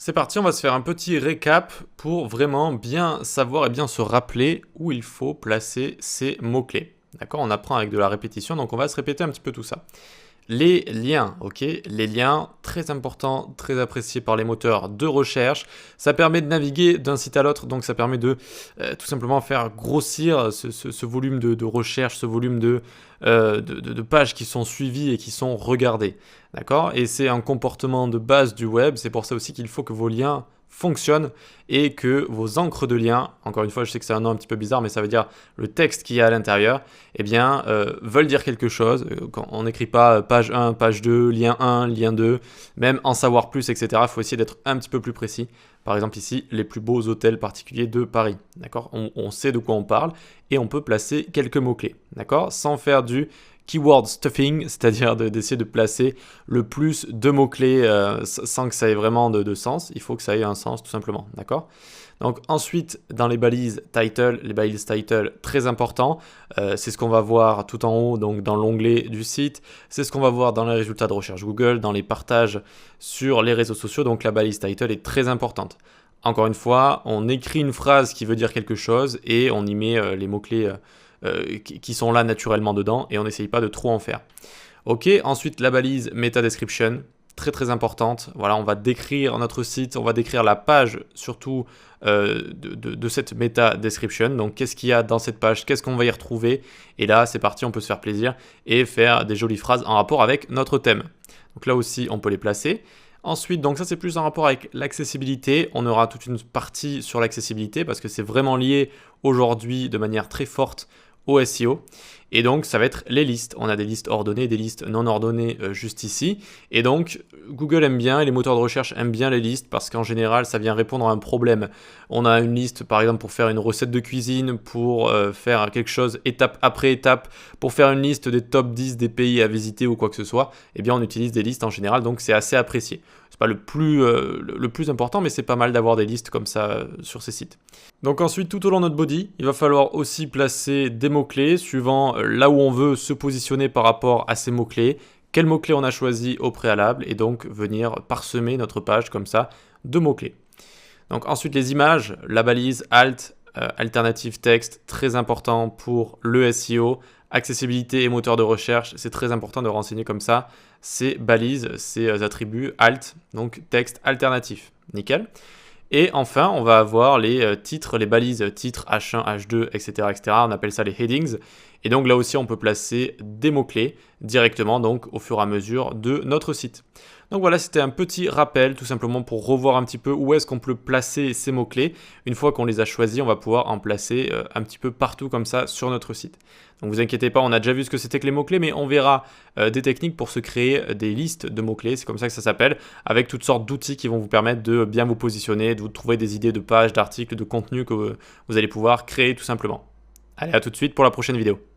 C'est parti, on va se faire un petit récap pour vraiment bien savoir et bien se rappeler où il faut placer ces mots-clés. D'accord? On apprend avec de la répétition, donc on va se répéter un petit peu tout ça. Les liens, ok? Les liens, très importants, très appréciés par les moteurs de recherche. Ça permet de naviguer d'un site à l'autre, donc ça permet de tout simplement faire grossir ce volume de recherche, ce volume de pages qui sont suivies et qui sont regardées. D'accord? Et c'est un comportement de base du web, c'est pour ça aussi qu'il faut que vos liens fonctionnent et que vos encres de liens, encore une fois je sais que c'est un nom un petit peu bizarre mais ça veut dire le texte qu'il y a à l'intérieur, eh bien veulent dire quelque chose. Quand on n'écrit pas page 1, page 2, lien 1, lien 2, même en savoir plus, etc. Il faut essayer d'être un petit peu plus précis. Par exemple ici, les plus beaux hôtels particuliers de Paris. D'accord? On sait de quoi on parle et on peut placer quelques mots-clés. D'accord? Sans faire du keyword stuffing, c'est-à-dire d'essayer de placer le plus de mots-clés sans que ça ait vraiment de sens. Il faut que ça ait un sens tout simplement, d'accord? Donc ensuite, dans les balises title, très important, c'est ce qu'on va voir tout en haut, donc dans l'onglet du site, c'est ce qu'on va voir dans les résultats de recherche Google, dans les partages sur les réseaux sociaux, donc la balise title est très importante. Encore une fois, on écrit une phrase qui veut dire quelque chose et on y met les mots-clés qui sont là naturellement dedans et on n'essaye pas de trop en faire. Ok, ensuite la balise meta description, très très importante. Voilà, on va décrire notre site, on va décrire la page surtout de cette meta description. Donc qu'est-ce qu'il y a dans cette page, qu'est-ce qu'on va y retrouver. Et là c'est parti, on peut se faire plaisir et faire des jolies phrases en rapport avec notre thème. Donc là aussi on peut les placer. Ensuite, donc ça c'est plus en rapport avec l'accessibilité. On aura toute une partie sur l'accessibilité parce que c'est vraiment lié aujourd'hui de manière très forte au SEO. Et donc, ça va être les listes. On a des listes ordonnées, des listes non ordonnées juste ici. Et donc, Google aime bien et les moteurs de recherche aiment bien les listes parce qu'en général, ça vient répondre à un problème. On a une liste, par exemple, pour faire une recette de cuisine, pour faire quelque chose étape après étape, pour faire une liste des top 10 des pays à visiter ou quoi que ce soit. Eh bien, on utilise des listes en général, donc c'est assez apprécié. C'est pas le plus important, mais c'est pas mal d'avoir des listes comme ça sur ces sites. Donc ensuite, tout au long de notre body, il va falloir aussi placer des mots-clés suivant là où on veut se positionner par rapport à ces mots-clés, quels mots-clés on a choisi au préalable et donc venir parsemer notre page comme ça de mots-clés. Donc ensuite, les images, la balise alt, alternative texte, très important pour le SEO, accessibilité et moteur de recherche, c'est très important de renseigner comme ça ces balises, ces attributs alt, donc texte alternatif. Nickel. Et enfin, on va avoir les titres, les balises titres H1, H2, etc., etc. On appelle ça les headings. Et donc là aussi, on peut placer des mots-clés directement donc au fur et à mesure de notre site. Donc voilà, c'était un petit rappel tout simplement pour revoir un petit peu où est-ce qu'on peut placer ces mots-clés. Une fois qu'on les a choisis, on va pouvoir en placer un petit peu partout comme ça sur notre site. Donc vous inquiétez pas, on a déjà vu ce que c'était que les mots-clés, mais on verra des techniques pour se créer des listes de mots-clés, c'est comme ça que ça s'appelle, avec toutes sortes d'outils qui vont vous permettre de bien vous positionner, de vous trouver des idées de pages, d'articles, de contenus que vous allez pouvoir créer tout simplement. Allez, à tout de suite pour la prochaine vidéo.